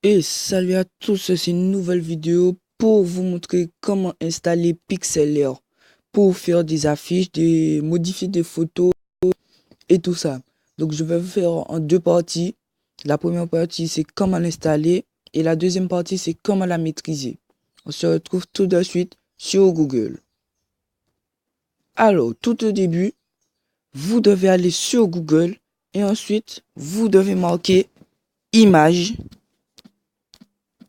Et salut à tous, c'est une nouvelle vidéo pour vous montrer comment installer Pixlr pour faire des affiches, modifier des photos et tout ça. Donc je vais vous faire en deux parties. La première partie c'est comment l'installer et la deuxième partie c'est comment la maîtriser. On se retrouve tout de suite sur Google. Alors tout au début, vous devez aller sur Google et ensuite vous devez marquer image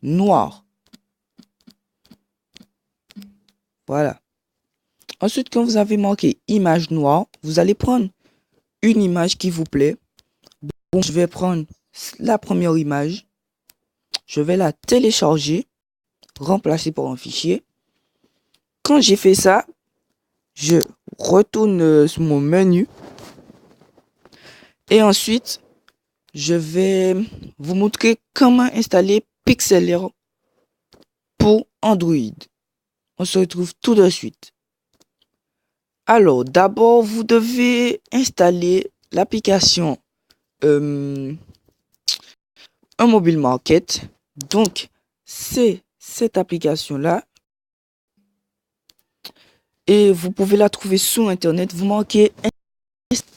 noire. Voilà. Ensuite, quand vous avez marqué image noire, vous allez prendre une image qui vous plaît. Bon, je vais prendre la première image. Je vais la télécharger, remplacer par un fichier. Quand j'ai fait ça, je retourne sur mon menu. Et ensuite, je vais vous montrer comment installer Pixlr pour Android. On se retrouve tout de suite. Alors, d'abord, vous devez installer l'application un mobile market. Donc, c'est cette application-là. Et vous pouvez la trouver sur Internet. Vous marquez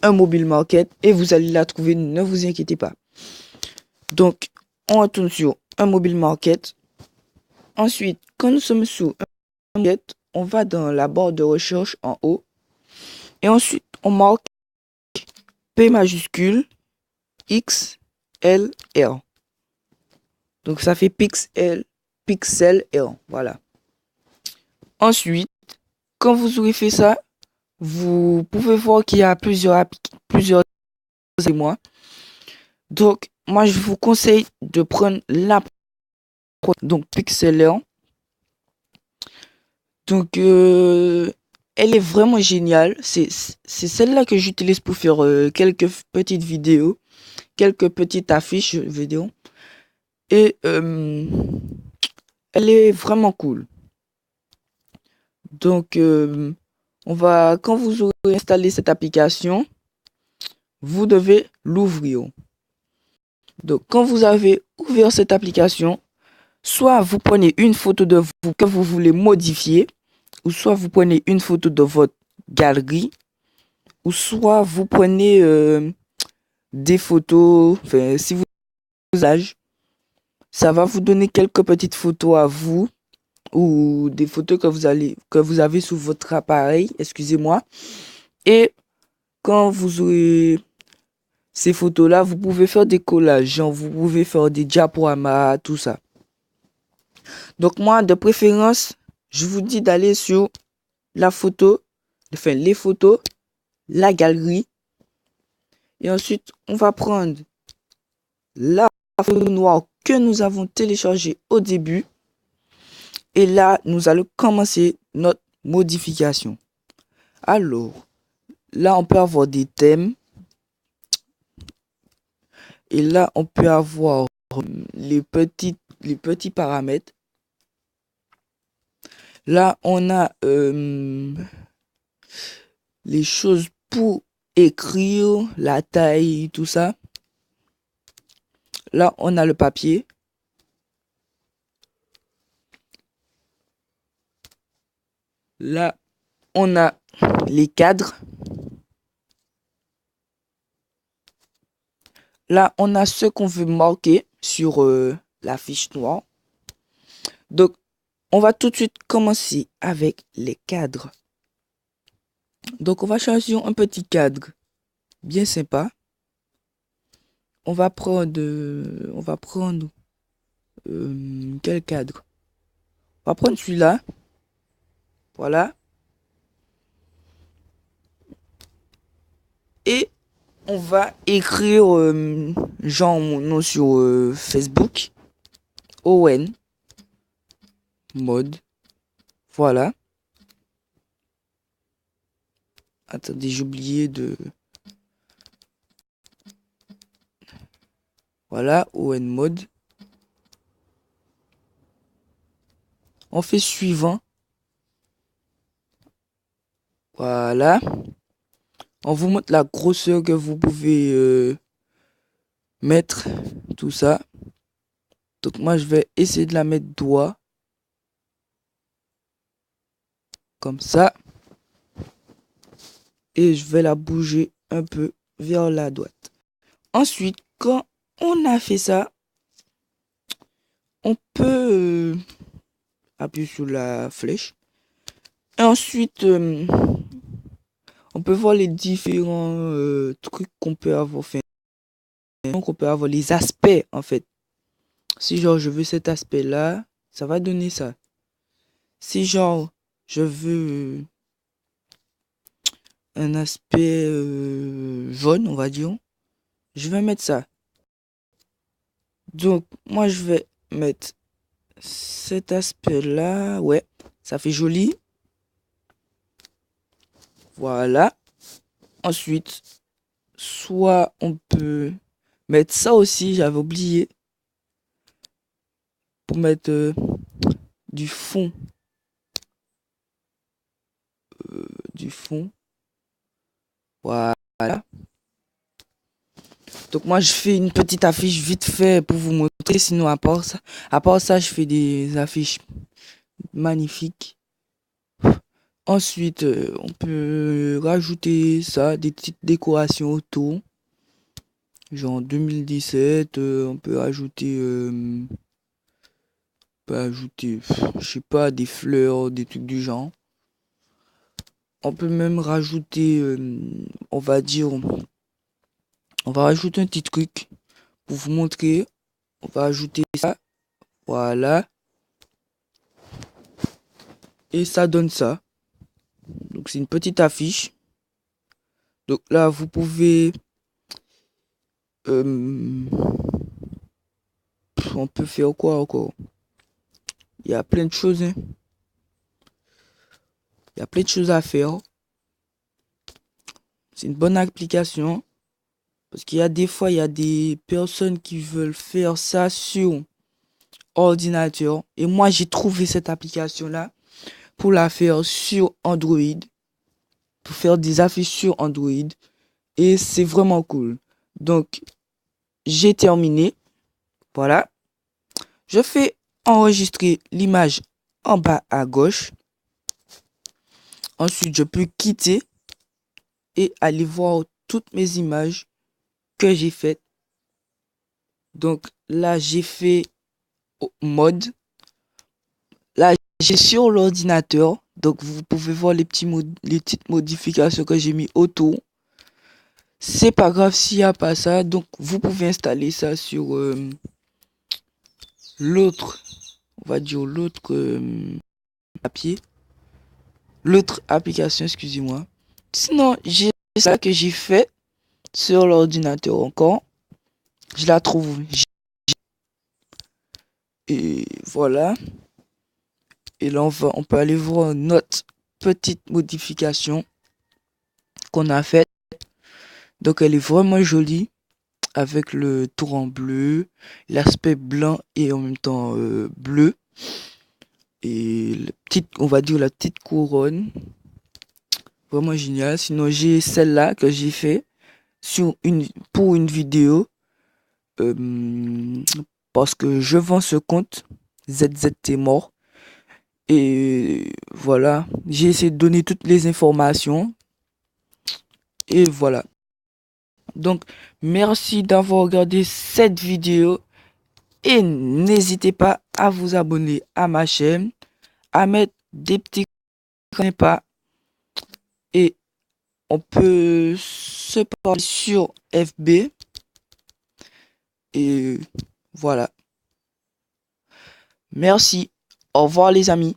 un mobile market et vous allez la trouver. Ne vous inquiétez pas. Donc, on retourne sur un mobile market. Ensuite, quand nous sommes sur un market, on va dans la barre de recherche en haut. Et ensuite, on marque P majuscule XLR. Donc, ça fait Pixlr. Voilà. Ensuite, quand vous aurez fait ça, vous pouvez voir qu'il y a plusieurs et moi. Donc, moi, je vous conseille de prendre la donc Pixlr. Donc, elle est vraiment géniale. C'est celle-là que j'utilise pour faire quelques petites vidéos, quelques petites affiches vidéo. Et elle est vraiment cool. Donc, quand vous aurez installé cette application, vous devez l'ouvrir. Donc, quand vous avez ouvert cette application, soit vous prenez une photo de vous que vous voulez modifier, ou soit vous prenez une photo de votre galerie, ou soit vous prenez des photos, enfin, si vous âge, ça va vous donner quelques petites photos à vous, ou des photos que vous avez sur votre appareil, excusez-moi. Et quand vous aurez ces photos-là, vous pouvez faire des collages, genre vous pouvez faire des diaporamas, tout ça. Donc moi, de préférence, je vous dis d'aller sur la photo, enfin les photos, la galerie. Et ensuite, on va prendre la photo noire que nous avons téléchargée au début. Et là, nous allons commencer notre modification. Alors, là, on peut avoir des thèmes. Et là, on peut avoir les petits paramètres. Là, on a les choses pour écrire, la taille, tout ça. Là, on a le papier. Là, on a les cadres. Là, on a ce qu'on veut marquer sur la fiche noire. Donc, on va tout de suite commencer avec les cadres. Donc, on va choisir un petit cadre bien sympa. On va prendre quel cadre? On va prendre celui-là. Voilà. Et on va écrire genre mon nom sur Facebook. ON mode. Voilà. Attendez, j'ai oublié de... Voilà, ON mode. On fait suivant. Voilà. On vous montre la grosseur que vous pouvez mettre. Tout ça. Donc moi je vais essayer de la mettre droit. Comme ça. Et je vais la bouger un peu vers la droite. Ensuite, quand on a fait ça, on peut appuyer sur la flèche. Et ensuite, on peut voir les différents trucs qu'on peut avoir fait. Donc, on peut avoir les aspects, en fait. Si genre, je veux cet aspect-là, ça va donner ça. Si genre, je veux un aspect jaune, on va dire, je vais mettre ça. Donc, moi, je vais mettre cet aspect-là. Ouais, ça fait joli. Voilà. Ensuite, soit on peut mettre ça aussi, j'avais oublié. Pour mettre du fond. Du fond. Voilà. Donc moi je fais une petite affiche vite fait pour vous montrer. Sinon à part ça, je fais des affiches magnifiques. Ensuite, on peut rajouter ça, des petites décorations autour. Genre 2017, on peut ajouter, je sais pas, des fleurs, des trucs du genre. On peut même rajouter, on va dire, on va rajouter un petit truc pour vous montrer. On va ajouter ça, voilà. Et ça donne ça. Donc c'est une petite affiche. Donc là, vous pouvez, on peut faire quoi encore? Il y a plein de choses, hein. Il y a plein de choses à faire. C'est une bonne application. Parce qu'il y a des fois, il y a des personnes qui veulent faire ça sur ordinateur. Et moi, j'ai trouvé cette application-là pour la faire sur Android. Pour faire des affiches sur Android. Et c'est vraiment cool. Donc, j'ai terminé. Voilà. Je fais enregistrer l'image en bas à gauche. Ensuite, je peux quitter et aller voir toutes mes images que j'ai faites. Donc là, j'ai fait mode. Là, j'ai sur l'ordinateur. Donc vous pouvez voir les petites modifications que j'ai mis autour. C'est pas grave s'il n'y a pas ça. Donc vous pouvez installer ça sur l'autre, on va dire l'autre papier. L'autre application, excusez-moi. Sinon, j'ai ça que j'ai fait sur l'ordinateur encore. Je la trouve. Et voilà. Et là, on peut aller voir notre petite modification qu'on a faite. Donc, elle est vraiment jolie. Avec le tour en bleu, l'aspect blanc et en même temps bleu. Et on va dire la petite couronne. Vraiment génial. Sinon, j'ai celle-là que j'ai fait pour une vidéo. Parce que je vends ce compte. ZZT mort. Et voilà. J'ai essayé de donner toutes les informations. Et voilà. Donc, merci d'avoir regardé cette vidéo. Et n'hésitez pas à vous abonner à ma chaîne. À mettre des petits pas. Et on peut se parler sur FB. Et voilà. Merci. Au revoir les amis.